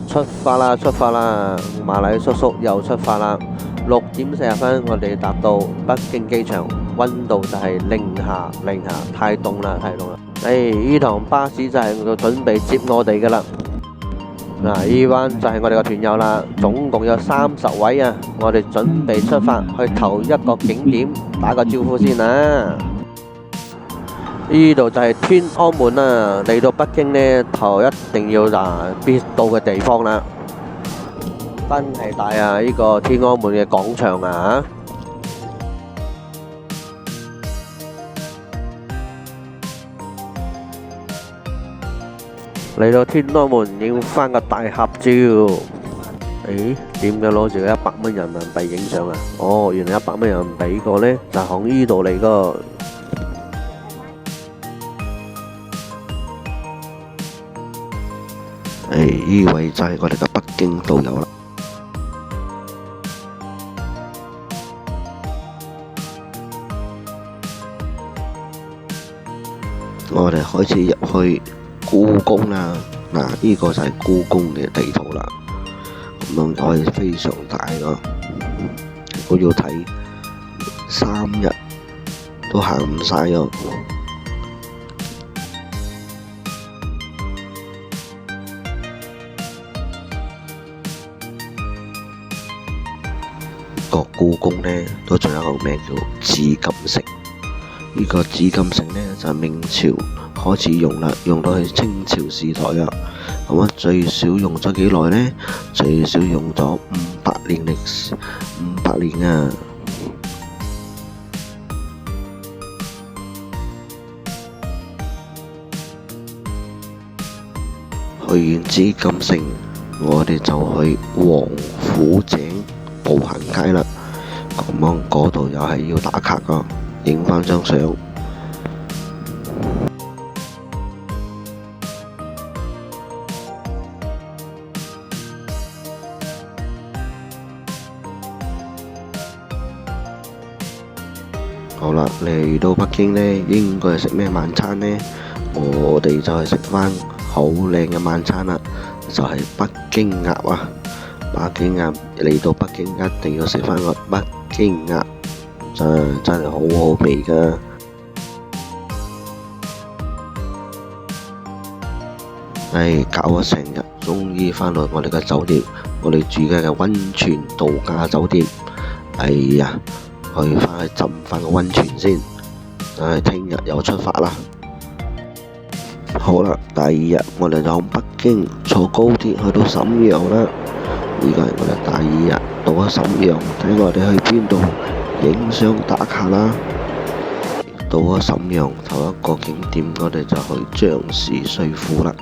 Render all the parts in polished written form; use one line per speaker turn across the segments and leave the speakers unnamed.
出發啦，出發啦！馬禮叔叔又出發啦。6點40分，我哋搭到北京機場，溫度就係零下，太凍啦，太凍啦！呢趟巴士就係準備接我哋噶啦。嗱，呢班就係我哋個團友啦，總共有30位啊！我哋準備出發去頭一個景點，打個招呼先啊！呢度就係天安門啦，嚟到北京呢，頭一定要必到嘅地方啦。真係大啊！呢個天安門嘅廣場啊，嚟到天安門影返個大合照。點解攞住100蚊人民幣影相啊？哦，原來100蚊人民幣呢個呢，就喺呢度嚟噶。
呢位就係我哋嘅北京導遊啦。我哋開始入去故宮啦。嗱，呢個就係故宮嘅地圖啦。咁樣係非常大噶，我要睇3日都行唔晒啊！個故宮呢，都仲有一個名叫紫禁城。呢個紫禁城呢，就係明朝開始用啦，用到去清朝時代啊。咁啊，最少用咗幾耐呢？最少用咗500年歷史，500年啊！去完紫禁城，我哋就去王府井步行街啦。咁樣嗰度又係要打卡噶，影返張相。好啦，嚟到北京呢，應該係食咩晚餐呢？我哋就係食返好靚嘅晚餐啦，就係北京鴨啊！北京鴨，嚟到北京一定要食返個北京鴨，真係好好味噶。搞咗成日，終於返到我哋嘅酒店，我哋住嘅溫泉度假酒店。去返去浸返個溫泉先。聽日又出發啦。好啦，第2日我哋就喺北京坐高鐵去到瀋陽啦。呢個係我哋第2日到咗瀋陽，睇我哋去邊度影相打卡啦。到咗瀋陽頭一個景點，我哋就去張氏水庫啦。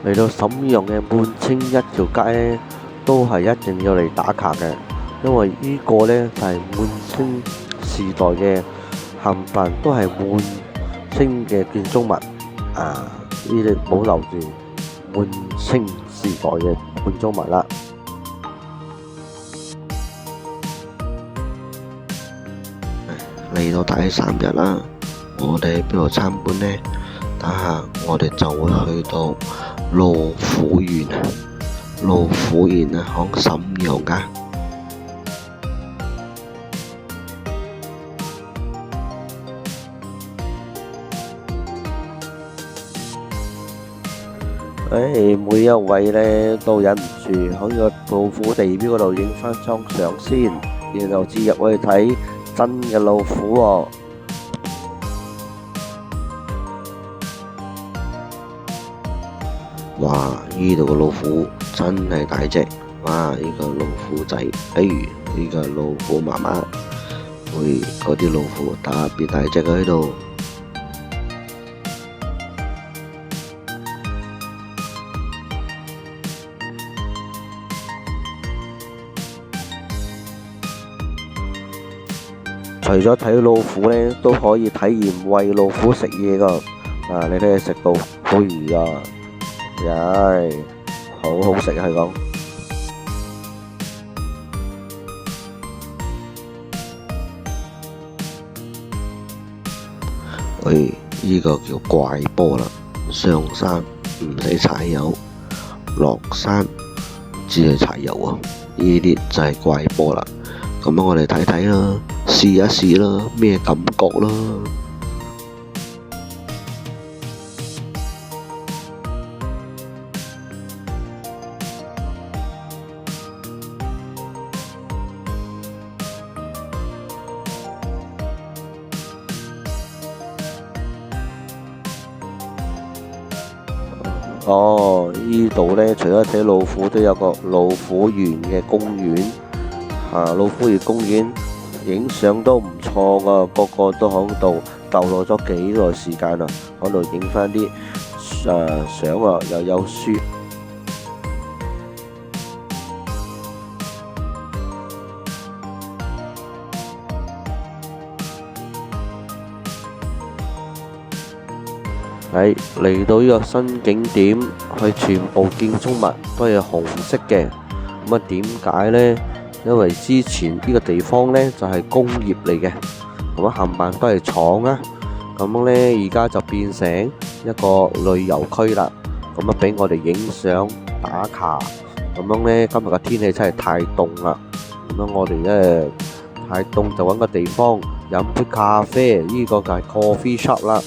嚟到瀋陽嘅滿清一條街呢，都係一定要嚟打卡嘅，因為呢個呢，就係滿清時代嘅冚唪唥都係滿清嘅建築物啊！呢啲保留住滿清時代嘅建築物啦。
嚟到第3日啦，我哋喺邊度參觀呢？等下我哋就會去到路虎園啊！路虎園啊，喺瀋陽噶。
每一位呢都忍唔住喺個路虎地標嗰度影返張相先，然後至入去睇真嘅老虎喎。
哇！呢度個老虎真係大隻，哇！呢個老虎仔，呢個老虎媽媽，嗰啲老虎特別大隻喺度。
除咗睇老虎呢，都可以體驗餵老虎食嘢噶。你睇佢食到好魚啊！好好食係講。
呢個叫怪坡啦。上山唔使踩油，落山只係踩油啊！呢啲就係怪坡啦。咁我哋睇睇啦，試一試啦，咩感覺啦？
哦，呢度呢，除咗睇老虎，都有個老虎園嘅公園。老虎園公園影相都唔錯噶，個個都喺度逗留咗幾耐時間啦，喺度影翻啲相啊，又有書。嚟到呢個新景點，佢全部建築物都係紅色嘅。咁啊，點解呢？因為之前呢個地方呢就係工業嚟嘅，咁啊冚唪唥都係廠啊。咁呢而家就變成一個旅遊區啦。咁啊俾我哋影相打卡。咁樣呢今日嘅天氣真係太凍啦。咁樣我哋呢太凍就揾個地方飲杯咖啡，呢個就係 coffee shop 啦。